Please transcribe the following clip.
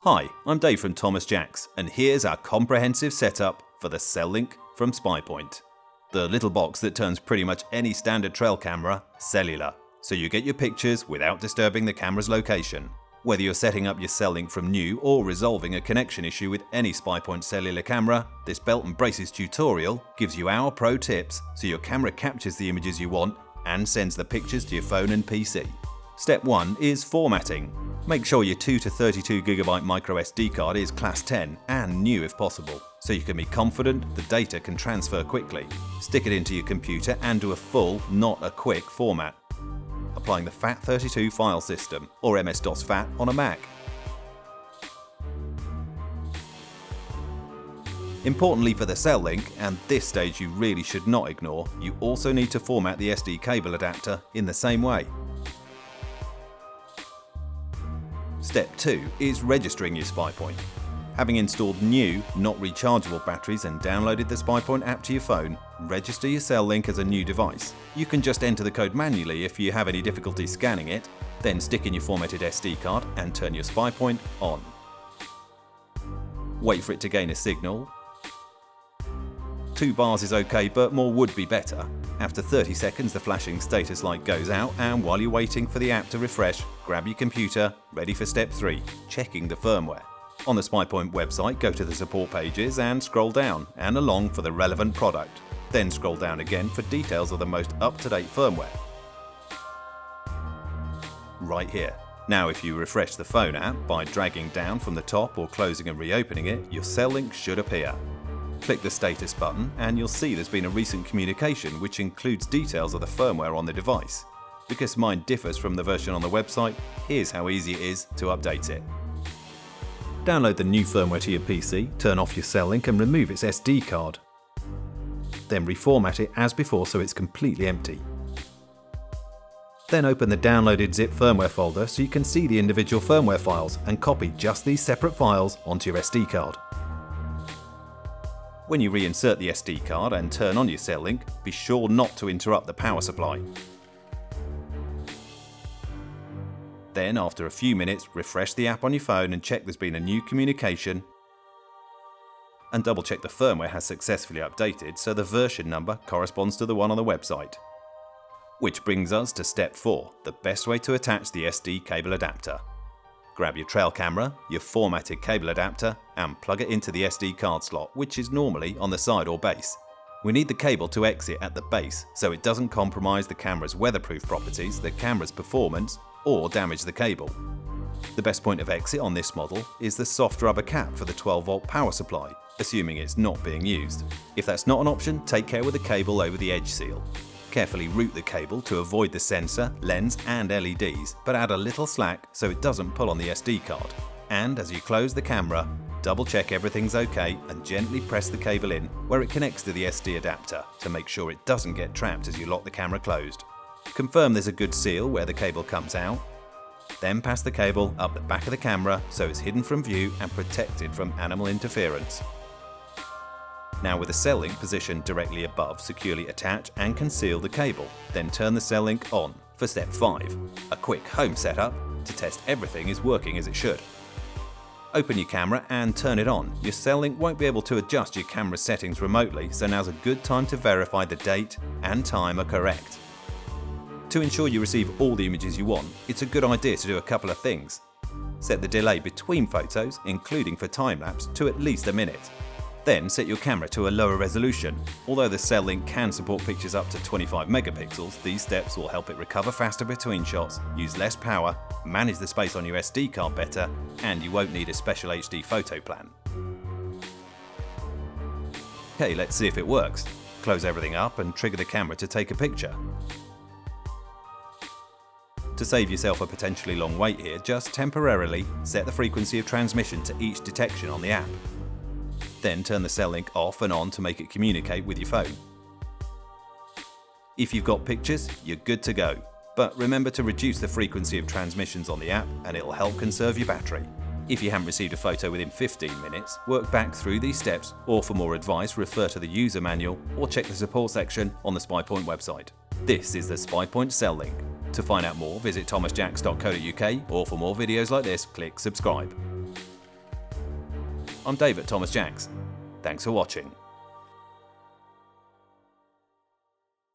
Hi, I'm Dave from Thomas Jacks, and here's our comprehensive setup for the CELL LINK from Spypoint. The little box that turns pretty much any standard trail camera cellular, so you get your pictures without disturbing the camera's location. Whether you're setting up your CELL LINK from new or resolving a connection issue with any Spypoint cellular camera, this belt and braces tutorial gives you our pro tips so your camera captures the images you want and sends the pictures to your phone and PC. Step 1 is formatting. Make sure your 2 to 32GB micro SD card is class 10 and new if possible, so you can be confident the data can transfer quickly. Stick it into your computer and do a full, not a quick format, applying the FAT32 file system or MS-DOS FAT on a Mac. Importantly for the CELL LINK, and this stage you really should not ignore, you also need to format the SD cable adapter in the same way. Step 2 is registering your Spypoint. Having installed new, not rechargeable batteries and downloaded the Spypoint app to your phone, register your CELL LINK as a new device. You can just enter the code manually if you have any difficulty scanning it, then stick in your formatted SD card and turn your Spypoint on. Wait for it to gain a signal. 2 bars is okay, but more would be better. After 30 seconds, the flashing status light goes out, and while you're waiting for the app to refresh, grab your computer, ready for step 3, checking the firmware. On the Spypoint website, go to the support pages and scroll down and along for the relevant product. Then scroll down again for details of the most up-to-date firmware. Right here. Now if you refresh the phone app by dragging down from the top or closing and reopening it, your CELL LINK should appear. Click the status button and you'll see there's been a recent communication which includes details of the firmware on the device. Because mine differs from the version on the website, here's how easy it is to update it. Download the new firmware to your PC, turn off your CELL LINK and remove its SD card. Then reformat it as before so it's completely empty. Then open the downloaded zip firmware folder so you can see the individual firmware files and copy just these separate files onto your SD card. When you reinsert the SD card and turn on your CELL LINK, be sure not to interrupt the power supply. Then, after a few minutes, refresh the app on your phone and check there's been a new communication, and double check the firmware has successfully updated so the version number corresponds to the one on the website. Which brings us to step 4, the best way to attach the SD cable adapter. Grab your trail camera, your formatted cable adapter, and plug it into the SD card slot, which is normally on the side or base. We need the cable to exit at the base so it doesn't compromise the camera's weatherproof properties, the camera's performance, or damage the cable. The best point of exit on this model is the soft rubber cap for the 12-volt power supply, assuming it's not being used. If that's not an option, take care with the cable over the edge seal. Carefully route the cable to avoid the sensor, lens and LEDs, but add a little slack so it doesn't pull on the SD card. And as you close the camera, double check everything's okay and gently press the cable in where it connects to the SD adapter to make sure it doesn't get trapped as you lock the camera closed. Confirm there's a good seal where the cable comes out. Then pass the cable up the back of the camera so it's hidden from view and protected from animal interference. Now with the CELL LINK positioned directly above, securely attach and conceal the cable. Then turn the CELL LINK on for step 5, a quick home setup to test everything is working as it should. Open your camera and turn it on. Your CELL LINK won't be able to adjust your camera settings remotely, so now's a good time to verify the date and time are correct. To ensure you receive all the images you want, it's a good idea to do a couple of things. Set the delay between photos, including for time-lapse, to at least a minute. Then set your camera to a lower resolution. Although the CELL LINK can support pictures up to 25 megapixels, these steps will help it recover faster between shots, use less power, manage the space on your SD card better, and you won't need a special HD photo plan. Okay, let's see if it works. Close everything up and trigger the camera to take a picture. To save yourself a potentially long wait here, just temporarily set the frequency of transmission to each detection on the app. Then turn the CELL LINK off and on to make it communicate with your phone. If you've got pictures, you're good to go. But remember to reduce the frequency of transmissions on the app and it'll help conserve your battery. If you haven't received a photo within 15 minutes, work back through these steps, or for more advice refer to the user manual or check the support section on the Spypoint website. This is the Spypoint CELL LINK. To find out more, visit thomasjacks.co.uk, or for more videos like this, click subscribe. I'm Dave at Thomas Jacks. Thanks for watching.